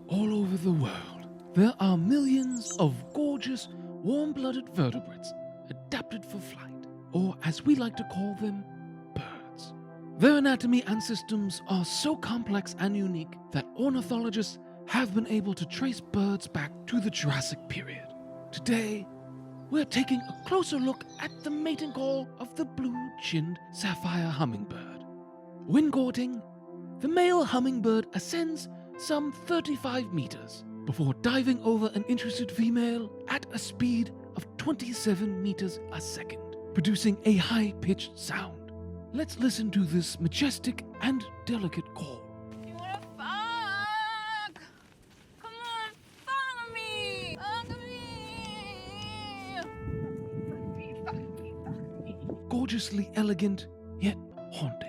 all over the world, there are millions of gorgeous, warm-blooded vertebrates adapted for flight, or as we like to call them, birds. Their anatomy and systems are so complex and unique that ornithologists have been able to trace birds back to the Jurassic period. Today, we're taking a closer look at the mating call of the blue-chinned sapphire hummingbird. When courting, the male hummingbird ascends some 35 meters before diving over an interested female at a speed of 27 meters a second, producing a high-pitched sound. Let's listen to this majestic and delicate call. You wanna fuck? Come on, follow me! Fuck me! Gorgeously elegant, yet haunting.